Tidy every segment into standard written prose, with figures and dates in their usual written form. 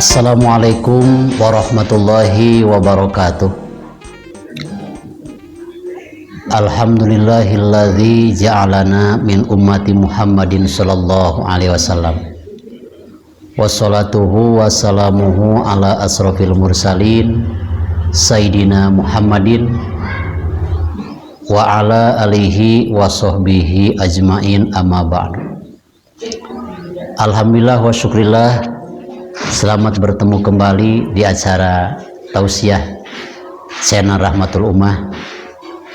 Assalamualaikum warahmatullahi wabarakatuh. Alhamdulillahilladzi ja'alana min ummati Muhammadin sallallahu alaihi wasallam. Wassalatuhu wassalamuhu ala asrafil mursalin Sayyidina Muhammadin wa ala alihi wa sahbihi ajmain amma ba'du. Alhamdulillah wa syukrillah, selamat bertemu kembali di acara tausiah channel Rahmatul Ummah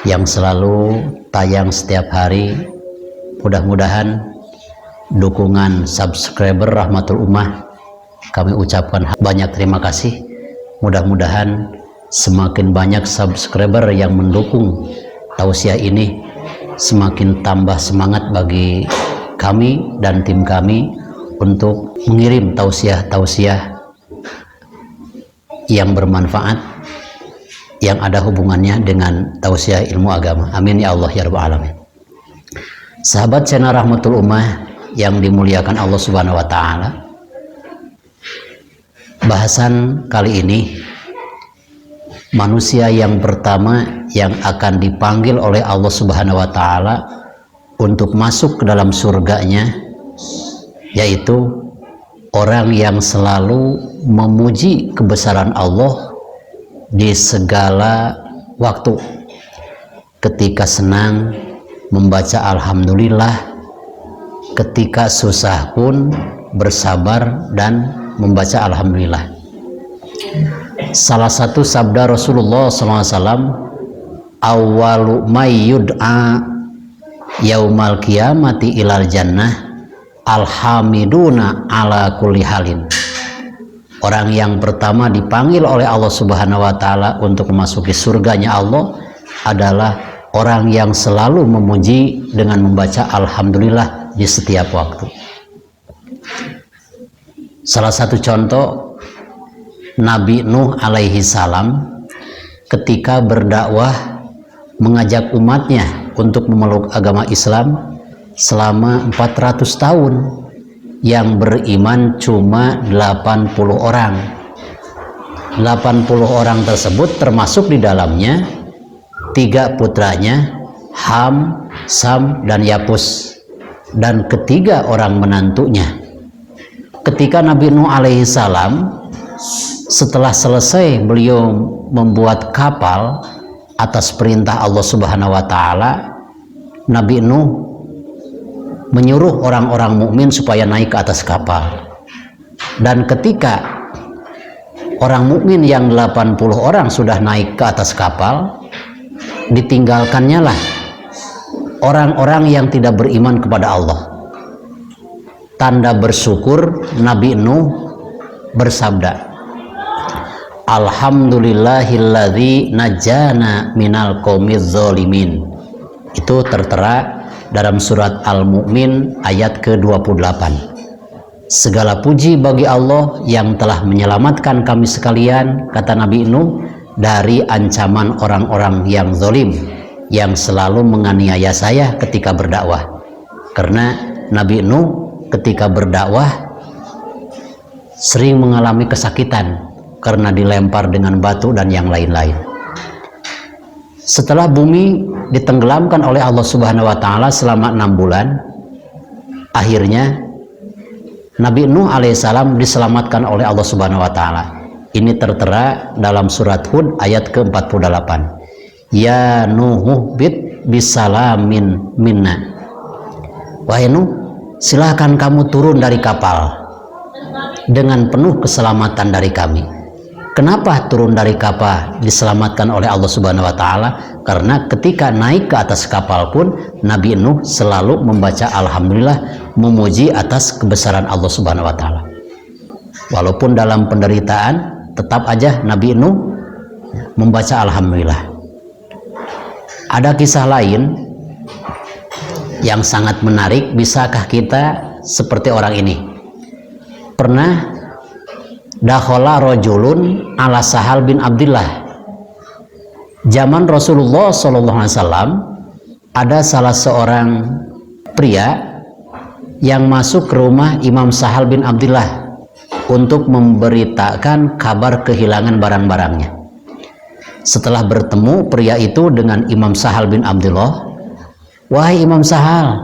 yang selalu tayang setiap hari. Mudah-mudahan dukungan subscriber Rahmatul Ummah kami ucapkan banyak terima kasih. Mudah-mudahan semakin banyak subscriber yang mendukung tausiah ini, semakin tambah semangat bagi kami dan tim kami untuk mengirim tausiah-tausiah yang bermanfaat, yang ada hubungannya dengan tausiah ilmu agama. Amin ya Allah ya Rabbal Alamin. Sahabat channel Rahmatul Ummah yang dimuliakan Allah Subhanahu wa Ta'ala, bahasan kali ini manusia yang pertama yang akan dipanggil oleh Allah Subhanahu wa Ta'ala untuk masuk ke dalam surganya, yaitu orang yang selalu memuji kebesaran Allah di segala waktu. Ketika senang membaca alhamdulillah, ketika susah pun bersabar dan membaca alhamdulillah. Salah satu sabda Rasulullah SAW, awwalu may yud'a yaumal qiyamati ilal jannah alhamiduna ala kulli halin. Orang yang pertama dipanggil oleh Allah Subhanahu wa Ta'ala untuk memasuki surganya Allah adalah orang yang selalu memuji dengan membaca alhamdulillah di setiap waktu. Salah satu contoh, Nabi Nuh alaihi salam ketika berdakwah mengajak umatnya untuk memeluk agama Islam selama 400 tahun, yang beriman cuma 80 orang. 80 orang tersebut termasuk di dalamnya 3 putranya, Ham, Sam, dan Yapus, dan ketiga orang menantunya. Ketika Nabi Nuh alaihi salam setelah selesai beliau membuat kapal atas perintah Allah Subhanahu wa Ta'ala, Nabi Nuh menyuruh orang-orang mukmin supaya naik ke atas kapal. Dan ketika orang mukmin yang 80 orang sudah naik ke atas kapal, ditinggalkannya lah orang-orang yang tidak beriman kepada Allah. Tanda bersyukur, Nabi Nuh bersabda, alhamdulillahilladzi najjana minal qaumiz zalimin. Itu tertera dalam surat Al-Mu'min ayat ke-28. Segala puji bagi Allah yang telah menyelamatkan kami sekalian, kata Nabi Nuh, dari ancaman orang-orang yang zalim yang selalu menganiaya saya ketika berdakwah. Karena Nabi Nuh ketika berdakwah sering mengalami kesakitan karena dilempar dengan batu dan yang lain-lain. Setelah bumi ditenggelamkan oleh Allah Subhanahu wa Ta'ala selama 6 bulan, akhirnya Nabi Nuh alaihissalam diselamatkan oleh Allah Subhanahu wa Ta'ala. Ini tertera dalam surat Hud ayat ke-48. Ya Nuh bit bisalamin minna. Wahai Nuh, silahkan kamu turun dari kapal dengan penuh keselamatan dari kami. Kenapa turun dari kapal diselamatkan oleh Allah Subhanahu wa Ta'ala? Karena ketika naik ke atas kapal pun Nabi Nuh selalu membaca alhamdulillah, memuji atas kebesaran Allah Subhanahu wa Ta'ala. Walaupun dalam penderitaan, tetap aja Nabi Nuh membaca alhamdulillah. Ada kisah lain yang sangat menarik. Bisakah kita seperti orang ini? Pernah dakhala rajulun ala Sahal bin Abdullah. Zaman Rasulullah SAW ada salah seorang pria yang masuk ke rumah Imam Sahal bin Abdullah untuk memberitakan kabar kehilangan barang-barangnya. Setelah bertemu pria itu dengan Imam Sahal bin Abdullah, wahai Imam Sahal,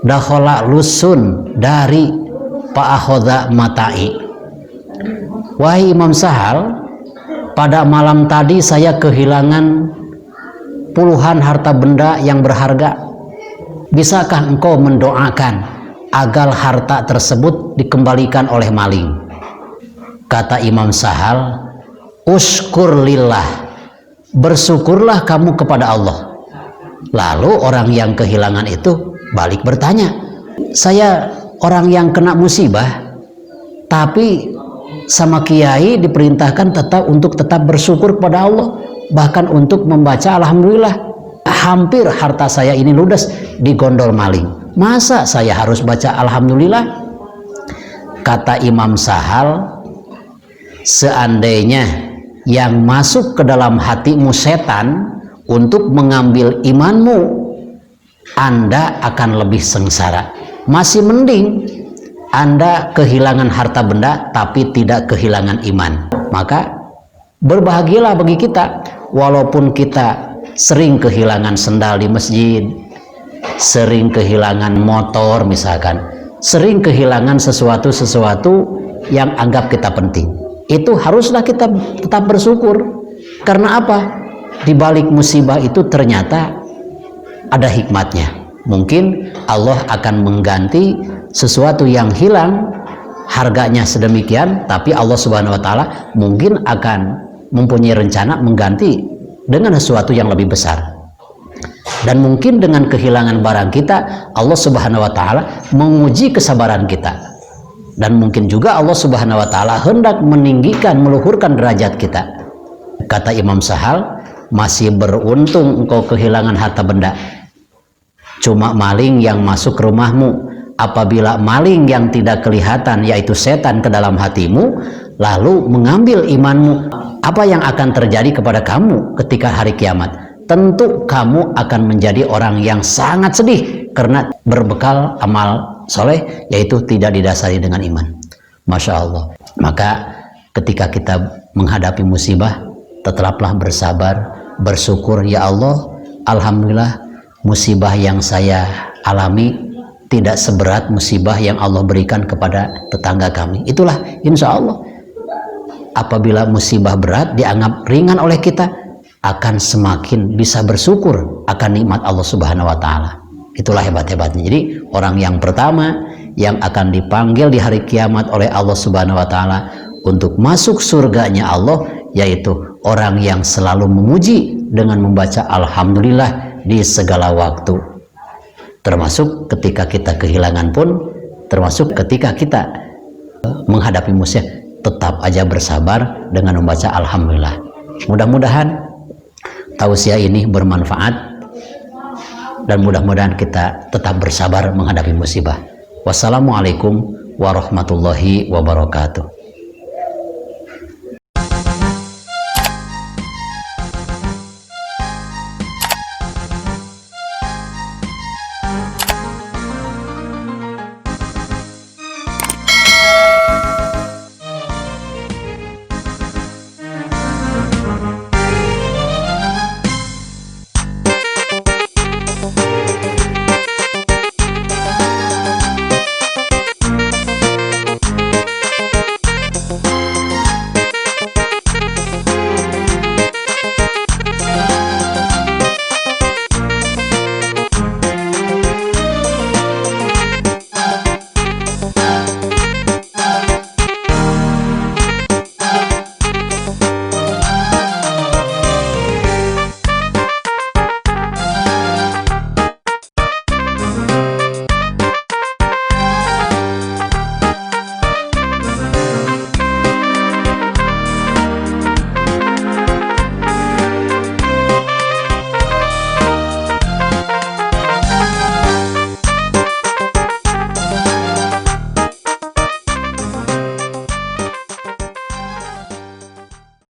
dakhala lusun dari fa'akhadha mata'i. Wahai Imam Sahal, pada malam tadi saya kehilangan puluhan harta benda yang berharga. Bisakah engkau mendoakan agar harta tersebut dikembalikan oleh maling? Kata Imam Sahal, uskur lillah, bersyukurlah kamu kepada Allah. Lalu orang yang kehilangan itu balik bertanya, saya orang yang kena musibah, tapi sama kiai diperintahkan untuk tetap bersyukur kepada Allah, bahkan untuk membaca alhamdulillah. Hampir harta saya ini ludes digondol maling, masa saya harus baca alhamdulillah? Kata Imam Sahal, seandainya yang masuk ke dalam hatimu setan untuk mengambil imanmu, Anda akan lebih sengsara. Masih mending Anda kehilangan harta benda tapi tidak kehilangan iman. Maka berbahagialah bagi kita, walaupun kita sering kehilangan sendal di masjid, sering kehilangan motor misalkan, sering kehilangan sesuatu yang anggap kita penting. Itu haruslah kita tetap bersyukur. Karena apa? Di balik musibah itu ternyata ada hikmatnya. Mungkin Allah akan mengganti sesuatu yang hilang, harganya sedemikian, tapi Allah Subhanahu wa Ta'ala mungkin akan mempunyai rencana mengganti dengan sesuatu yang lebih besar. Dan mungkin dengan kehilangan barang kita, Allah Subhanahu wa Ta'ala menguji kesabaran kita. Dan mungkin juga Allah Subhanahu wa Ta'ala hendak meninggikan, meluhurkan derajat kita. Kata Imam Sahal, masih beruntung engkau kehilangan harta benda. Cuma maling yang masuk ke rumahmu. Apabila maling yang tidak kelihatan, yaitu setan, ke dalam hatimu, lalu mengambil imanmu, apa yang akan terjadi kepada kamu ketika hari kiamat? Tentu kamu akan menjadi orang yang sangat sedih karena berbekal amal soleh, yaitu tidak didasari dengan iman. Masya Allah. Maka ketika kita menghadapi musibah, tetaplah bersabar, bersyukur, ya Allah, alhamdulillah musibah yang saya alami tidak seberat musibah yang Allah berikan kepada tetangga kami. Itulah insya Allah, apabila musibah berat dianggap ringan oleh kita, akan semakin bisa bersyukur akan nikmat Allah Subhanahu wa Ta'ala. Itulah hebat-hebatnya. Jadi orang yang pertama yang akan dipanggil di hari kiamat oleh Allah Subhanahu wa Ta'ala untuk masuk surganya Allah, yaitu orang yang selalu memuji dengan membaca alhamdulillah di segala waktu, termasuk ketika kita kehilangan pun, termasuk ketika kita menghadapi musibah, tetap aja bersabar dengan membaca alhamdulillah. Mudah-mudahan tausiah ini bermanfaat dan mudah-mudahan kita tetap bersabar menghadapi musibah. Wassalamualaikum warahmatullahi wabarakatuh.